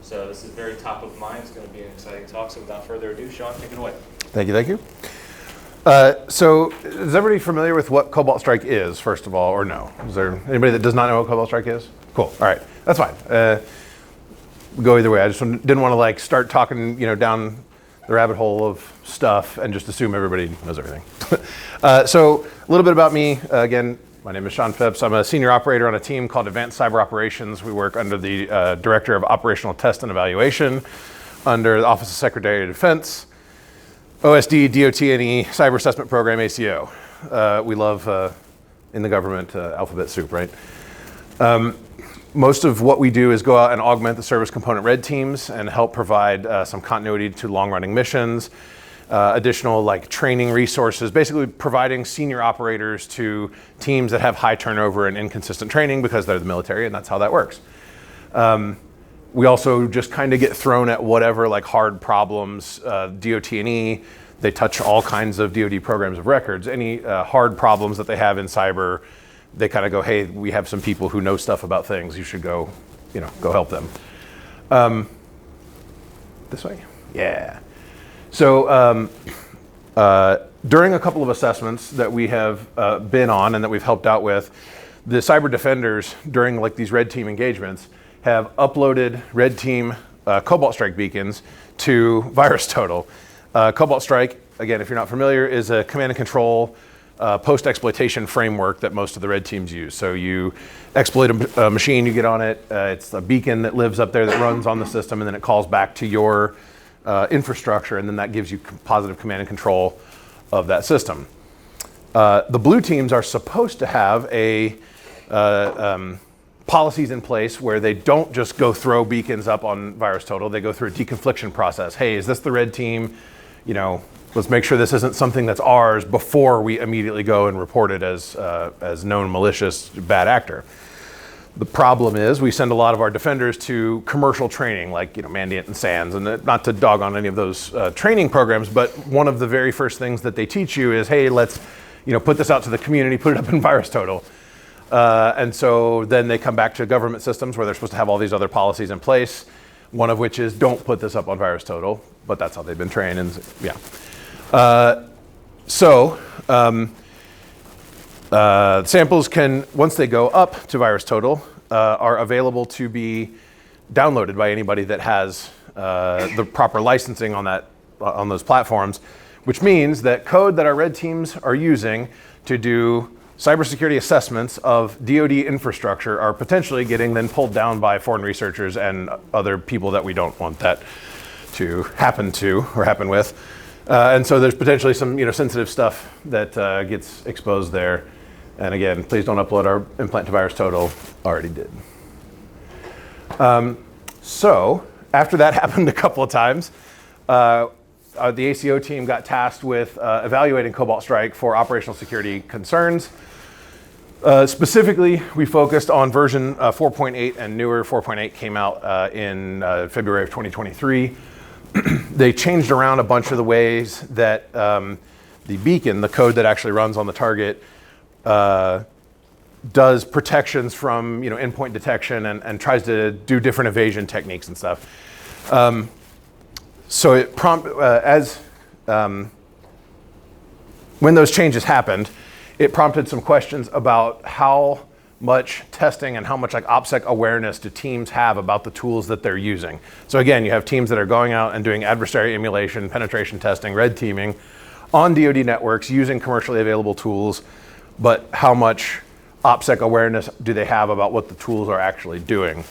So this is very top of mind. It's going to be an exciting talk. So without further ado, Sean, take it away. Thank you, thank you. So is everybody familiar with what Cobalt Strike is, first of all, or no? Is there anybody that does not know what Cobalt Strike is? Cool, all right, that's fine. Go either way. I just didn't want to like start talking, down the rabbit hole of stuff and just assume everybody knows everything. So a little bit about me. Again, my name is Sean Phipps. I'm a senior operator on a team called Advanced Cyber Operations. We work under the Director of Operational Test and Evaluation under the Office of Secretary of Defense, OSD, DOT&E, Cyber Assessment Program, ACO. We love, in the government, alphabet soup, right? Most of what we do is go out and augment the service component red teams and help provide some continuity to long-running missions, additional like training resources, basically providing senior operators to teams that have high turnover and inconsistent training because they're the military, and that's how that works. We also just kind of get thrown at whatever like hard problems, DOT&E, they touch all kinds of DoD programs of records. Any hard problems that they have in cyber, they kind of go, hey, we have some people who know stuff about things. You should go, go help them. This way, yeah. So during a couple of assessments that we have been on and that we've helped out with, the cyber defenders during like these red team engagements have uploaded red team Cobalt Strike beacons to VirusTotal. Cobalt Strike, again, if you're not familiar, is a command and control post-exploitation framework that most of the red teams use. So you exploit a machine, you get on it, it's a beacon that lives up there that runs on the system, and then it calls back to your infrastructure, and then that gives you positive command and control of that system. The blue teams are supposed to have policies in place where they don't just go throw beacons up on VirusTotal, they go through a deconfliction process. Hey, is this the red team? Let's make sure this isn't something that's ours before we immediately go and report it as known malicious bad actor. The problem is we send a lot of our defenders to commercial training like Mandiant and SANS, and not to dog on any of those training programs, but one of the very first things that they teach you is, hey, let's put this out to the community, put it up in VirusTotal. And so then they come back to government systems where they're supposed to have all these other policies in place, one of which is don't put this up on VirusTotal, but that's how they've been trained, and yeah. Samples can, once they go up to VirusTotal, are available to be downloaded by anybody that has the proper licensing on those platforms, which means that code that our red teams are using to do cybersecurity assessments of DoD infrastructure are potentially getting then pulled down by foreign researchers and other people that we don't want that to happen to or happen with. And so there's potentially some sensitive stuff that gets exposed there. And again, please don't upload our implant to VirusTotal. Already did. So after that happened a couple of times, the ACO team got tasked with evaluating Cobalt Strike for operational security concerns. Specifically, we focused on version 4.8 and newer. 4.8 came out in February of 2023. They changed around a bunch of the ways that the beacon, the code that actually runs on the target, does protections from endpoint detection and tries to do different evasion techniques and stuff. So it when those changes happened, it prompted some questions about how much testing and how much like OPSEC awareness do teams have about the tools that they're using. So again, you have teams that are going out and doing adversary emulation, penetration testing, red teaming on DoD networks using commercially available tools, but how much OPSEC awareness do they have about what the tools are actually doing?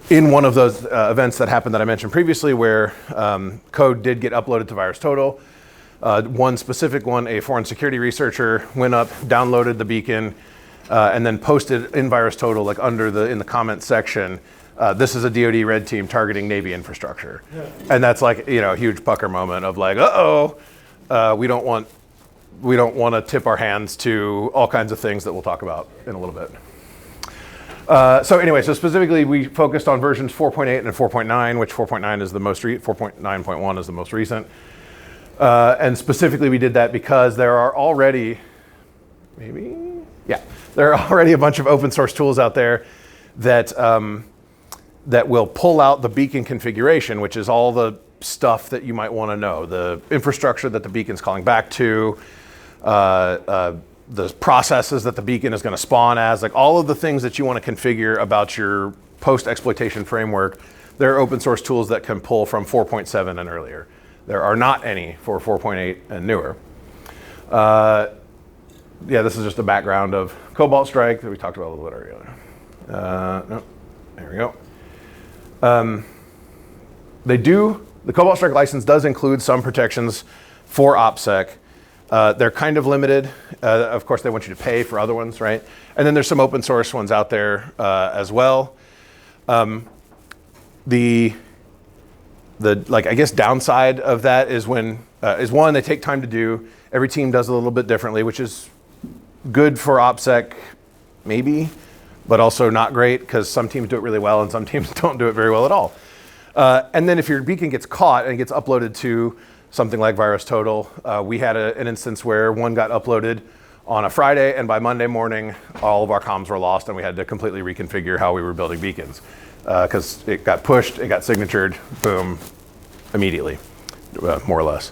In one of those events that happened that I mentioned previously where code did get uploaded to VirusTotal, one specific one, a foreign security researcher went up, downloaded the beacon, and then posted in VirusTotal, like in the comments section, this is a DoD red team targeting Navy infrastructure. Yeah. And that's like, a huge pucker moment of like, we don't want to tip our hands to all kinds of things that we'll talk about in a little bit. So specifically we focused on versions 4.8 and 4.9, which 4.9 is the most 4.9.1 is the most recent. And specifically we did that because there are already, Yeah, there are already a bunch of open source tools out there that that will pull out the beacon configuration, which is all the stuff that you might want to know, the infrastructure that the beacon's calling back to, the processes that the beacon is going to spawn as, like all of the things that you want to configure about your post-exploitation framework. There are open source tools that can pull from 4.7 and earlier. There are not any for 4.8 and newer. Yeah, this is just a background of Cobalt Strike that we talked about a little bit earlier. No, there we go. The Cobalt Strike license does include some protections for OPSEC. They're kind of limited. Of course, they want you to pay for other ones, right? And then there's some open source ones out there as well. The I guess downside of that is one, they take time to do. Every team does it a little bit differently, which is good for OPSEC, maybe, but also not great because some teams do it really well and some teams don't do it very well at all. And then if your beacon gets caught and gets uploaded to something like VirusTotal, we had an instance where one got uploaded on a Friday, and by Monday morning, all of our comms were lost, and we had to completely reconfigure how we were building beacons because it got pushed, it got signatured, boom, immediately, more or less.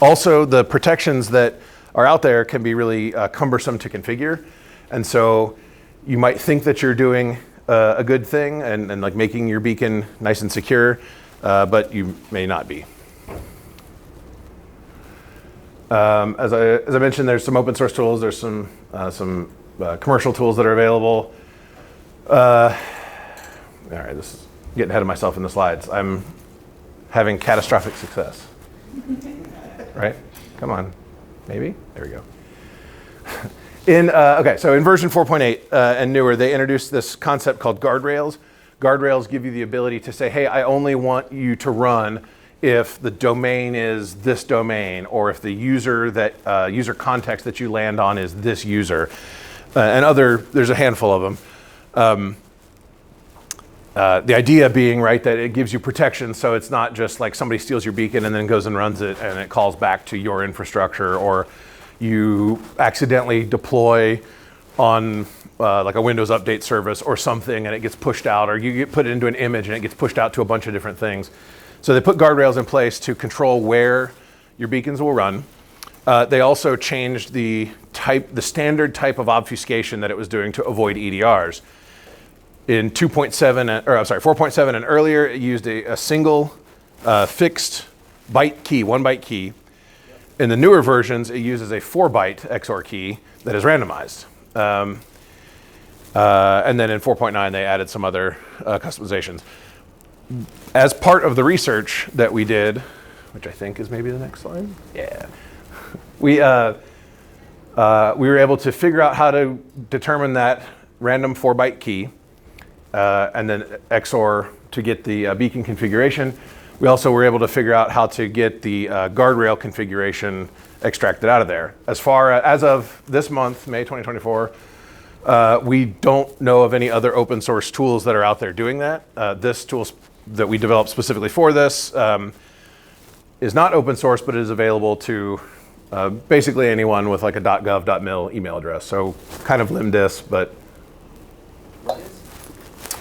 Also, the protections that are out there can be really cumbersome to configure, and so you might think that you're doing a good thing and like making your beacon nice and secure, but you may not be. As I mentioned, there's some open source tools. There's some commercial tools that are available. All right, this is getting ahead of myself in the slides. I'm having catastrophic success. Right? Come on. Maybe? There we go. Okay, so in version 4.8 and newer, they introduced this concept called guardrails. Guardrails give you the ability to say, hey, I only want you to run if the domain is this domain, or if the user context that you land on is this user. There's a handful of them. The idea being, right, that it gives you protection, so it's not just like somebody steals your beacon and then goes and runs it and it calls back to your infrastructure, or you accidentally deploy on like a Windows update service or something and it gets pushed out, or you get put it into an image and it gets pushed out to a bunch of different things. So they put guardrails in place to control where your beacons will run. They also changed the standard type of obfuscation that it was doing to avoid EDRs. In 4.7 and earlier, it used a single fixed byte key, 1 byte key. In the newer versions, it uses a 4-byte XOR key that is randomized. And then in 4.9, they added some other customizations. As part of the research that we did, which I think is maybe the next slide. Yeah. We were able to figure out how to determine that random 4-byte key and then XOR to get the beacon configuration. We also were able to figure out how to get the guardrail configuration extracted out of there. As of this month, May 2024, we don't know of any other open source tools that are out there doing that. This tool that we developed specifically for this is not open source, but it is available to basically anyone with like a .gov.mil email address. So kind of limdis, but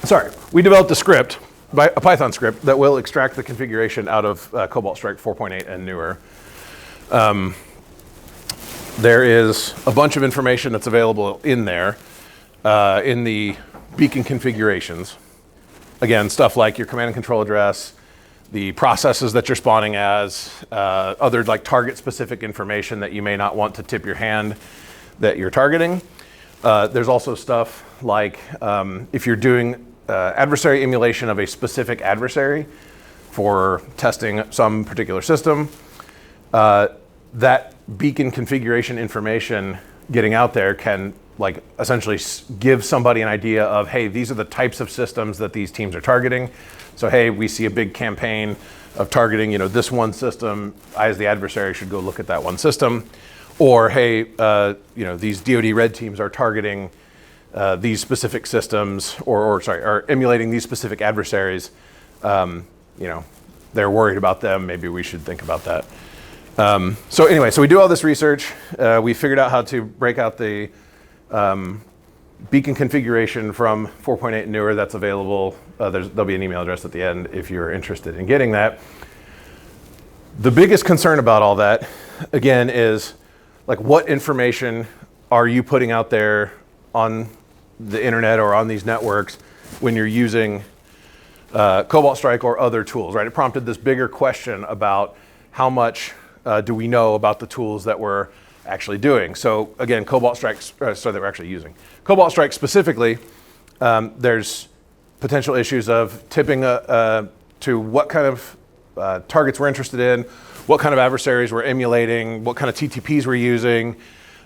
sorry, we developed a script, a Python script that will extract the configuration out of Cobalt Strike 4.8 and newer. There is a bunch of information that's available in there in the beacon configurations. Again, stuff like your command and control address, the processes that you're spawning as, other like target specific information that you may not want to tip your hand that you're targeting. There's also stuff like if you're doing adversary emulation of a specific adversary for testing some particular system, that beacon configuration information getting out there can like essentially give somebody an idea of, hey, these are the types of systems that these teams are targeting. So, hey, we see a big campaign of targeting, this one system. I, as the adversary, should go look at that one system. Or, hey, these DoD red teams are targeting these specific systems, or emulating these specific adversaries. They're worried about them. Maybe we should think about that. So anyway, so we do all this research. We figured out how to break out the beacon configuration from 4.8 and newer. That's available. There'll be an email address at the end if you're interested in getting that. The biggest concern about all that, again, is like what information are you putting out there on the internet or on these networks when you're using Cobalt Strike or other tools, right? It prompted this bigger question about how much do we know about the tools that we're actually doing. So again, Cobalt Strike, that we're actually using. Cobalt Strike specifically, there's potential issues of tipping to what kind of targets we're interested in, what kind of adversaries we're emulating, what kind of TTPs we're using.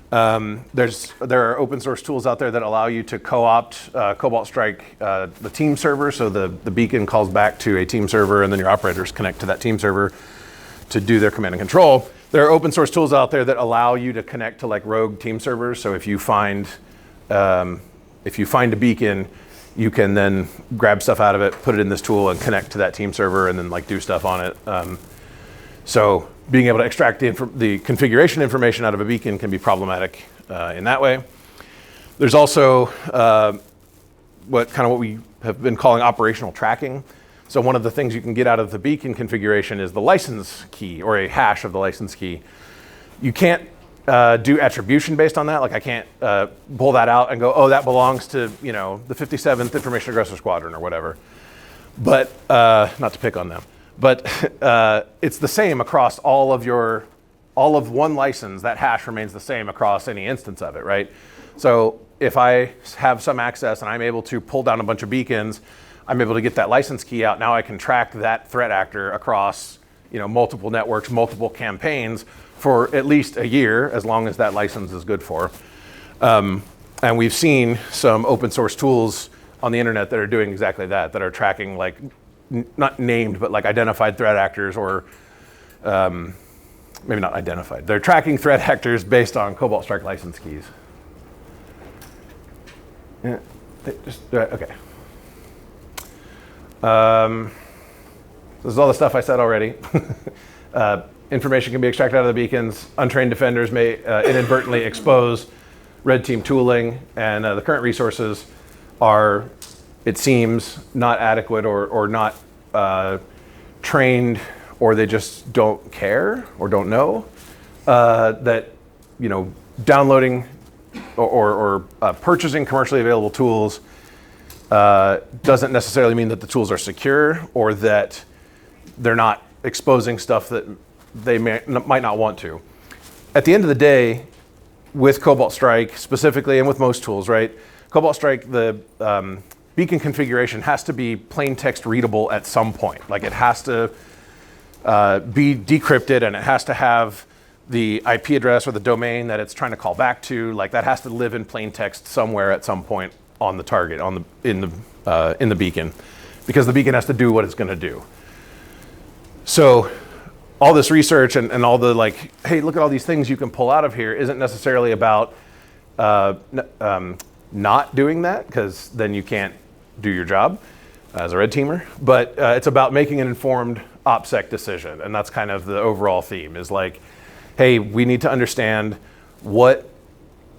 There are open source tools out there that allow you to co-opt Cobalt Strike, the team server. So the beacon calls back to a team server and then your operators connect to that team server to do their command and control. There are open source tools out there that allow you to connect to like rogue team servers. So if you find a beacon, you can then grab stuff out of it, put it in this tool and connect to that team server and then like do stuff on it. So being able to extract the configuration information out of a beacon can be problematic in that way. There's also what we have been calling operational tracking. So one of the things you can get out of the beacon configuration is the license key or a hash of the license key. You can't do attribution based on that. Like I can't pull that out and go, oh, that belongs to the 57th Information Aggressor Squadron or whatever. But not to pick on them. But it's the same across all of one license. That hash remains the same across any instance of it, right? So if I have some access and I'm able to pull down a bunch of beacons, I'm able to get that license key out. Now I can track that threat actor across multiple networks, multiple campaigns for at least a year, as long as that license is good for. And we've seen some open source tools on the internet that are doing exactly that are tracking like not named, but like identified threat actors or maybe not identified. They're tracking threat actors based on Cobalt Strike license keys. Yeah, okay. This is all the stuff I said already. Information can be extracted out of the beacons. Untrained defenders may inadvertently expose red team tooling, and the current resources are, it seems, not adequate or not trained, or they just don't care or don't know that downloading or purchasing commercially available tools doesn't necessarily mean that the tools are secure or that they're not exposing stuff that they might not want to. At the end of the day, with Cobalt Strike specifically, and with most tools, right? Cobalt Strike, the beacon configuration has to be plain text readable at some point. Like it has to be decrypted, and it has to have the IP address or the domain that it's trying to call back to. Like that has to live in plain text somewhere at some point on the target, in the beacon, because the beacon has to do what it's going to do. So all this research and all the like, hey, look at all these things you can pull out of here isn't necessarily about not doing that, because then you can't do your job as a red teamer. But it's about making an informed OPSEC decision, and that's kind of the overall theme. Is like, hey, we need to understand what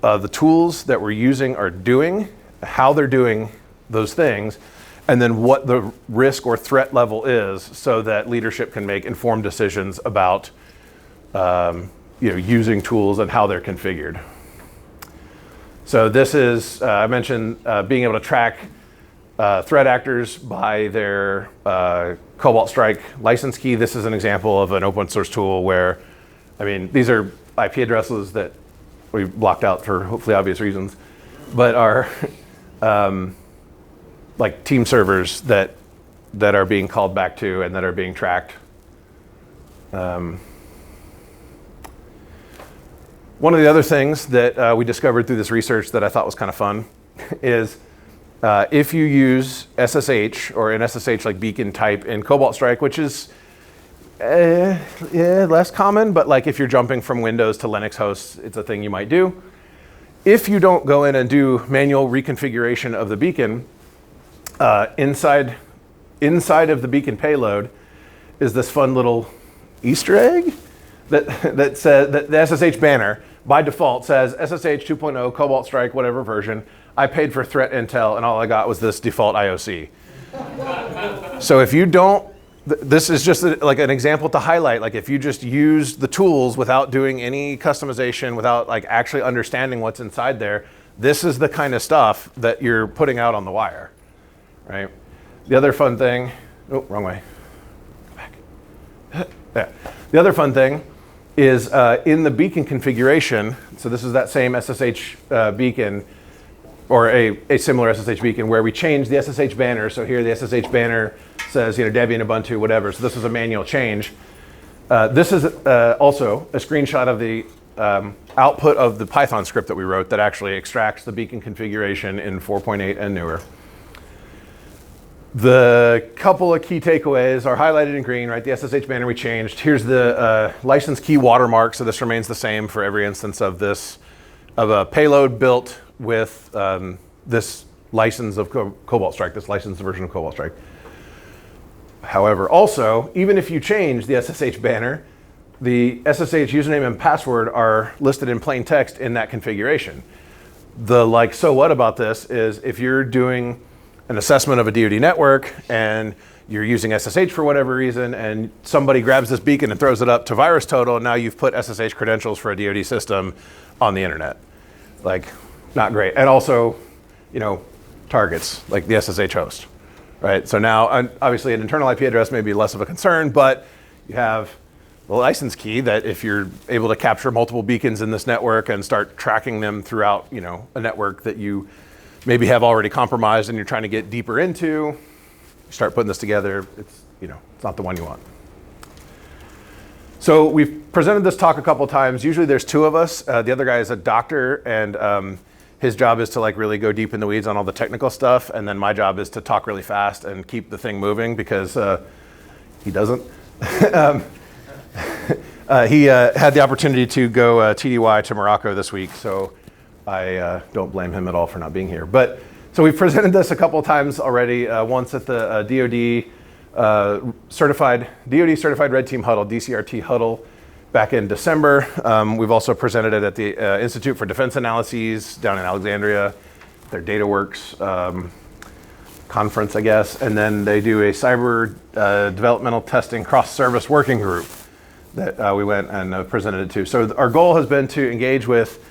the tools that we're using are doing, how they're doing those things, and then what the risk or threat level is, so that leadership can make informed decisions about using tools and how they're configured. So this is, I mentioned being able to track threat actors by their Cobalt Strike license key. This is an example of an open source tool where, these are IP addresses that we blocked out for hopefully obvious reasons, but are like team servers that are being called back to and that are being tracked. One of the other things that we discovered through this research that I thought was kind of fun is if you use SSH or an SSH like beacon type in Cobalt Strike, which is less common, but like if you're jumping from Windows to Linux hosts, it's a thing you might do. If you don't go in and do manual reconfiguration of the beacon, inside of the beacon payload is this fun little Easter egg that says that the SSH banner by default says SSH 2.0 Cobalt Strike, whatever version. I paid for threat intel, and all I got was this default IOC. So if you don't, this is just like an example to highlight. Like if you just use the tools without doing any customization, without like actually understanding what's inside there, this is the kind of stuff that you're putting out on the wire, right? The other fun thing, oh, wrong way. Go back. Yeah. The other fun thing is in the beacon configuration. So this is that same SSH beacon, or a similar SSH beacon, where we changed the SSH banner. So here the SSH banner says, Debian, Ubuntu, whatever. So this is a manual change. This is also a screenshot of the output of the Python script that we wrote that actually extracts the beacon configuration in 4.8 and newer. The couple of key takeaways are highlighted in green, right? The SSH banner we changed. Here's the license key watermark. So this remains the same for every instance of a payload built with this license of Cobalt Strike, this licensed version of Cobalt Strike. However, also, even if you change the SSH banner, the SSH username and password are listed in plain text in that configuration. The so what about this is if you're doing an assessment of a DoD network and you're using SSH for whatever reason, and somebody grabs this beacon and throws it up to VirusTotal, and now you've put SSH credentials for a DoD system on the internet. Not great. And also, targets, like the SSH host, right? So now, obviously, an internal IP address may be less of a concern, but you have the license key that if you're able to capture multiple beacons in this network and start tracking them throughout, a network that you maybe have already compromised and you're trying to get deeper into, you start putting this together, it's not the one you want. So we've presented this talk a couple times. Usually there's two of us. The other guy is a doctor, and his job is to really go deep in the weeds on all the technical stuff, and then my job is to talk really fast and keep the thing moving because he doesn't. He had the opportunity to go TDY to Morocco this week, so I don't blame him at all for not being here. But so we've presented this a couple of times already. Once at the DoD certified Red Team Huddle, DCRT Huddle, back in December. We've also presented it at the Institute for Defense Analyses down in Alexandria, their DataWorks conference, I guess. And then they do a cyber developmental testing cross-service working group that we went and presented it to. So our goal has been to engage with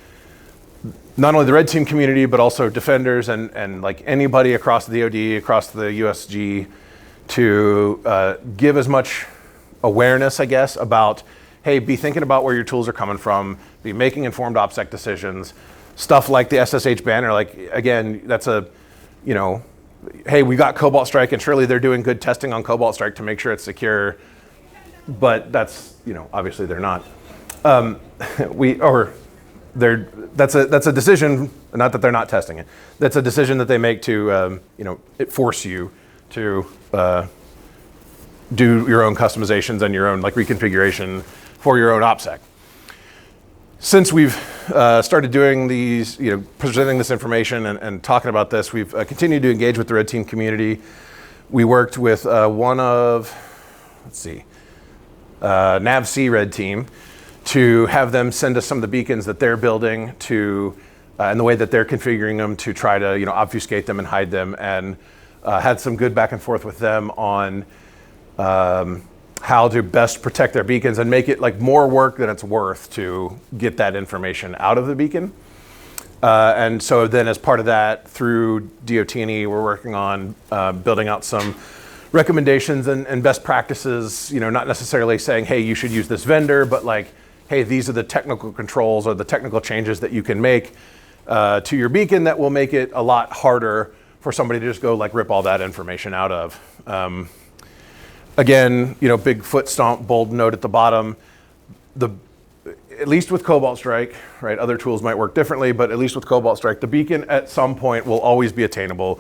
not only the Red Team community, but also defenders and anybody across the DoD, across the USG, to give as much awareness, I guess, about, hey, be thinking about where your tools are coming from, be making informed OPSEC decisions, stuff like the SSH banner. Again, that's hey, we got Cobalt Strike, and surely they're doing good testing on Cobalt Strike to make sure it's secure, but that's, obviously they're not. That's a decision, not that they're not testing it. That's a decision that they make to, force you to do your own customizations and your own reconfiguration for your own OPSEC. Since we've started doing these, presenting this information and talking about this, we've continued to engage with the Red Team community. We worked with one of, NAVC Red Team to have them send us some of the beacons that they're building to, and the way that they're configuring them to try to, obfuscate them and hide them, and had some good back and forth with them on how to best protect their beacons and make it more work than it's worth to get that information out of the beacon. And so then as part of that, through DOT&E, we're working on building out some recommendations and best practices, not necessarily saying, hey, you should use this vendor, but hey, these are the technical controls or the technical changes that you can make to your beacon that will make it a lot harder for somebody to just go rip all that information out of. Again, big foot stomp, bold note at the bottom. At least with Cobalt Strike, right? Other tools might work differently, but at least with Cobalt Strike, the beacon at some point will always be attainable.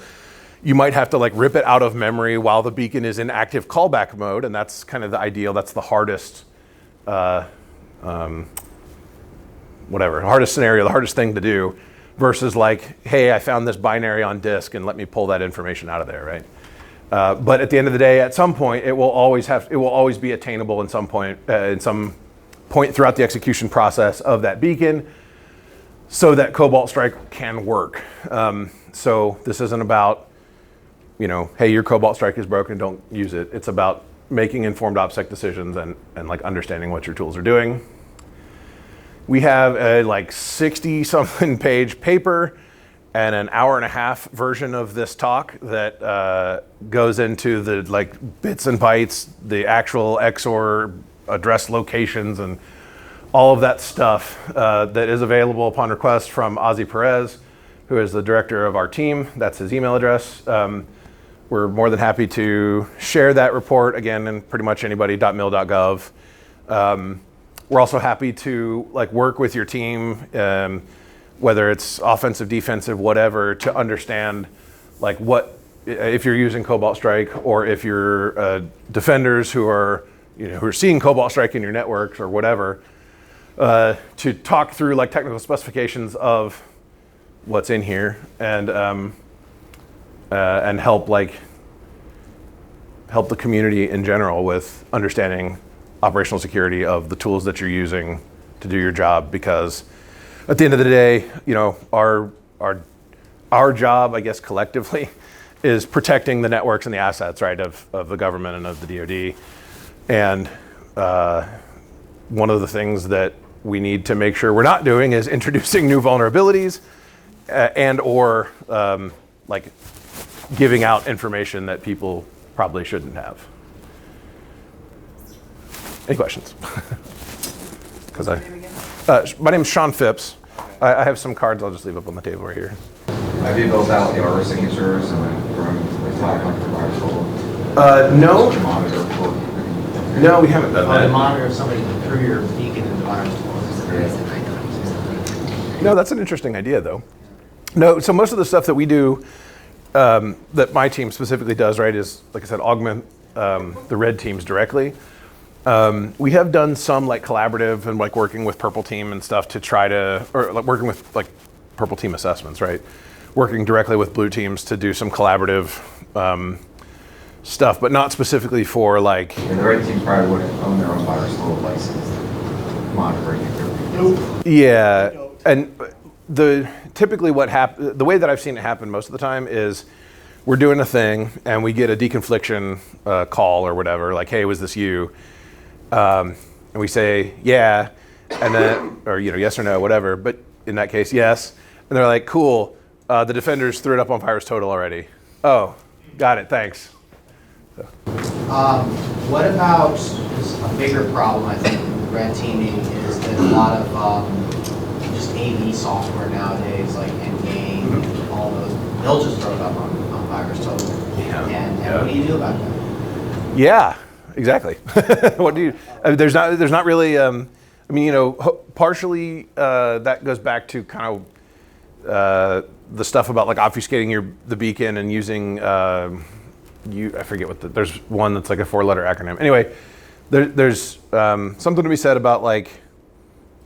You might have to rip it out of memory while the beacon is in active callback mode, and that's kind of the ideal. That's the hardest, hardest scenario, the hardest thing to do, versus hey, I found this binary on disk and let me pull that information out of there, right? But at the end of the day, at some point, it will always be attainable in some point, in some point throughout the execution process of that beacon so that Cobalt Strike can work. So this isn't about, hey, your Cobalt Strike is broken, don't use it. It's about making informed OPSEC decisions and like understanding what your tools are doing. We have a like 60-something page paper and an hour-and-a-half version of this talk that goes into the like bits and bytes, the actual XOR address locations and all of that stuff that is available upon request from Ozzy Perez, who is the director of our team. That's his email address. We're more than happy to share that report, again, in pretty much anybody, .mil.gov. We're also happy to like work with your team, whether it's offensive, defensive, whatever, to understand like what, if you're using Cobalt Strike or if you're defenders who are seeing Cobalt Strike in your networks or whatever, to talk through like technical specifications of what's in here and help the community in general with understanding operational security of the tools that you're using to do your job. Because at the end of the day, our job, I guess collectively, is protecting the networks and the assets, right, of the government and of the DoD. And one of the things that we need to make sure we're not doing is introducing new vulnerabilities and or like giving out information that people probably shouldn't have. Any questions? Because my name is Sean Phipps. I have some cards I'll just leave up on the table right here. Have you built out the R signatures and then from the top like the virtual? No. Monitor for No, we haven't done Oh, to that. monitor somebody through your beacon in the virus. No, that's an interesting idea, though. No, so most of the stuff that we do, that my team specifically does, right, is, like I said, augment the red teams directly. We have done some like collaborative and like working with Purple Team and stuff to try to, or like working with like Purple Team assessments, right? Working directly with blue teams to do some collaborative stuff, but not specifically for like. And the red team probably wouldn't own their own virus load license monitoring it. Yeah, and typically what the way that I've seen it happen most of the time is we're doing a thing and we get a deconfliction call or whatever, like, hey, was this you? And we say, yeah, and then, or yes or no, whatever, but in that case, yes. And they're like, cool, the defenders threw it up on Virus Total already. Oh, got it, thanks. So. What about a bigger problem, I think, with red teaming is that a lot of just AV software nowadays, like Endgame and all those, they'll just throw it up on Virus Total. Yeah. And what do you do about that? Yeah, exactly. What do you? There's not really. Partially that goes back to kind of the stuff about like obfuscating the beacon and using. I forget what there's one that's like a 4-letter acronym. Anyway, there's something to be said about like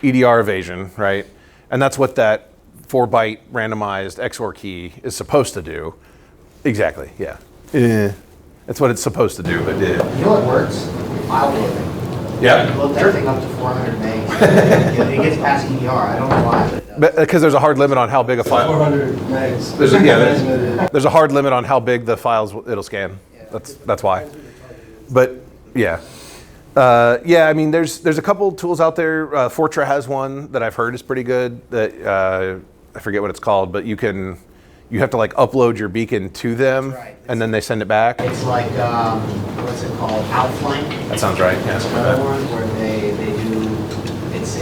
EDR evasion, right? And that's what that 4-byte randomized XOR key is supposed to do. Exactly. Yeah. That's what it's supposed to do. But You know what works? File loading. yeah. Load that thing up to 400 megs. It gets past EDR. I don't know why, but it does. Because there's a hard limit on how big a file. 400 megs. There's a hard limit on how big the files it'll scan. That's why. But yeah. I mean, there's a couple tools out there. Fortra has one that I've heard is pretty good. That I forget what it's called, but you have to like upload your beacon to them, Right. and then they send it back. It's like, what's it called? Outflank. That sounds right. Yeah. It's another one where they do, it's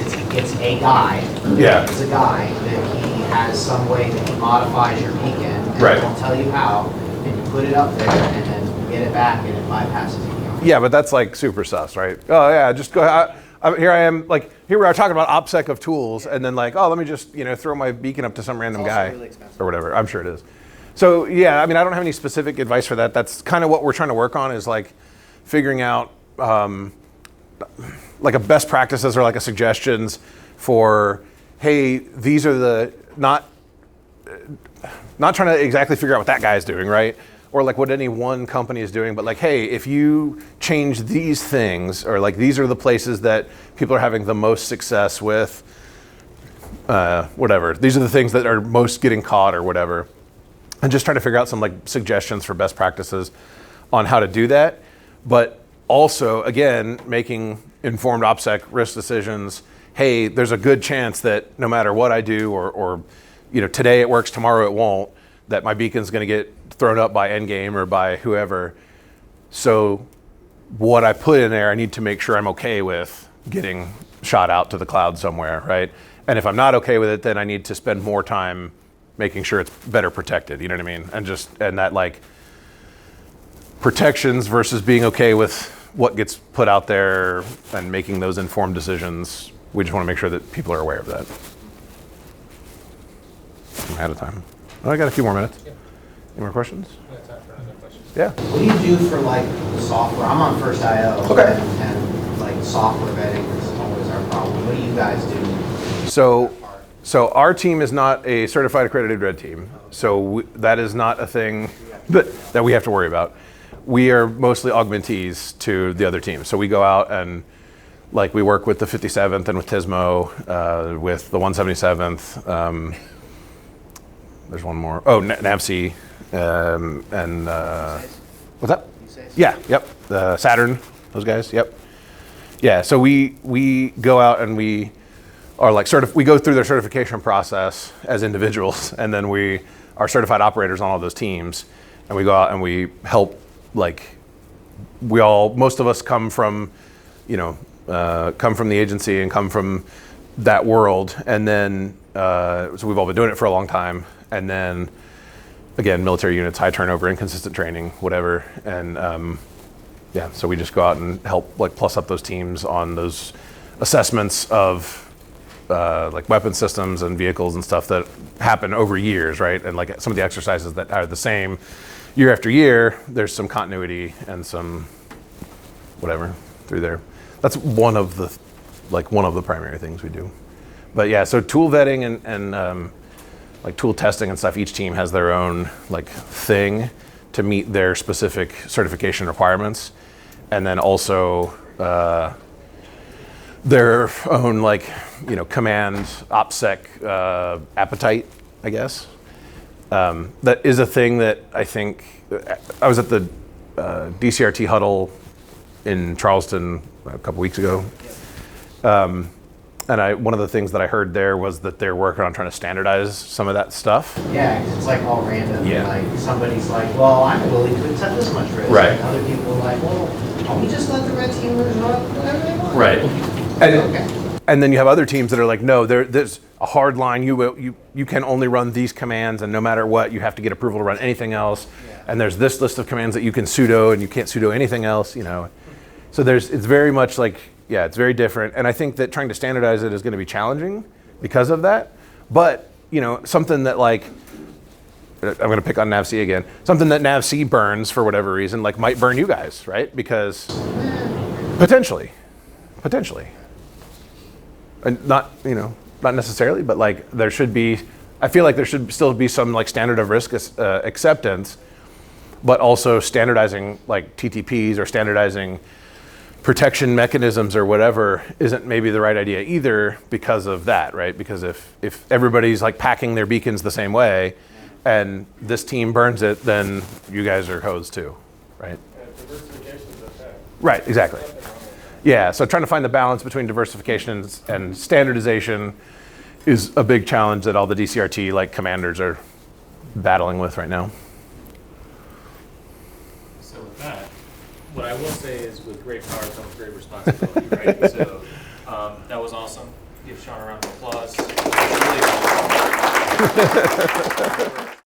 a guy. Yeah. It's a guy that he has some way that he modifies your beacon. And Right. He'll tell you how, and you put it up there and then get it back and it bypasses EDR. Yeah, but that's like super sus, right? Oh yeah, just go. Here I am, like here we are talking about OPSEC of tools, and then like, oh, let me just throw my beacon up to some random also guy really expensive. or whatever. I'm sure it is. So yeah, I mean, I don't have any specific advice for that. That's kind of what we're trying to work on is like figuring out like a best practices or like a suggestions for, hey, these are the not trying to exactly figure out what that guy's doing, right? or like what any one company is doing, but like, hey, if you change these things, or like these are the places that people are having the most success with, whatever. These are the things that are most getting caught or whatever. And just trying to figure out some like suggestions for best practices on how to do that. But also, again, making informed OPSEC risk decisions. Hey, there's a good chance that no matter what I do, or today it works, tomorrow it won't, that my beacon's going to get thrown up by Endgame or by whoever. So what I put in there, I need to make sure I'm okay with getting shot out to the cloud somewhere, right? And if I'm not okay with it, then I need to spend more time making sure it's better protected, you know what I mean? And that like protections versus being okay with what gets put out there and making those informed decisions. We just want to make sure that people are aware of that. I'm out of time. Oh, I got a few more minutes. Yeah. Any more questions? We got time for another question. Yeah. What do you do for like the software? I'm on First IO. Okay. And like software vetting is always our problem. What do you guys do? So our team is not a certified accredited red team. So that is not a thing that we have to worry about. We are mostly augmentees to the other teams. So we go out and like we work with the 57th and with TSMO, with the 177th. There's one more. Oh, NAVC, and what's that? Yeah, yep. Saturn, those guys. Yep. Yeah. So we go out and we are like we go through their certification process as individuals, and then we are certified operators on all those teams, and we go out and we help. Like most of us come from, come from the agency and come from that world, and then so we've all been doing it for a long time, and then again, military units, high turnover, inconsistent training, whatever, and so we just go out and help like plus up those teams on those assessments of like weapon systems and vehicles and stuff that happen over years, right? And like some of the exercises that are the same year after year, there's some continuity and some whatever through there. That's one of the primary things we do. But yeah, so tool vetting and like tool testing and stuff, each team has their own like thing to meet their specific certification requirements. And then also their own like, command OPSEC appetite, I guess. That is a thing that I think, I was at the DCRT huddle in Charleston a couple weeks ago. And one of the things that I heard there was that they're working on trying to standardize some of that stuff. Yeah, 'cause it's like all random. Yeah. Like somebody's like, well, I'm willing to accept this much risk. Right. And other people are like, well, why don't we just let the red teamers run whatever they want? Right. Okay. And then you have other teams that are like, no, there's a hard line. You can only run these commands, and no matter what, you have to get approval to run anything else. Yeah. And there's this list of commands that you can sudo, and you can't sudo anything else. So it's very much like, yeah, it's very different. And I think that trying to standardize it is going to be challenging because of that. But something that like, I'm going to pick on NAVC again. Something that NAVC burns for whatever reason, like might burn you guys, right? Because potentially. And not necessarily, but like I feel like there should still be some like standard of risk acceptance, but also standardizing like TTPs or standardizing protection mechanisms or whatever isn't maybe the right idea either because of that, right? Because if everybody's like packing their beacons the same way and this team burns it, then you guys are hosed too, right? Right, exactly. Yeah, so trying to find the balance between diversification and standardization is a big challenge that all the DCRT like commanders are battling with right now. So with that, what I will say is with great power comes great responsibility, right? So that was awesome. Give Sean a round of applause. Really awesome.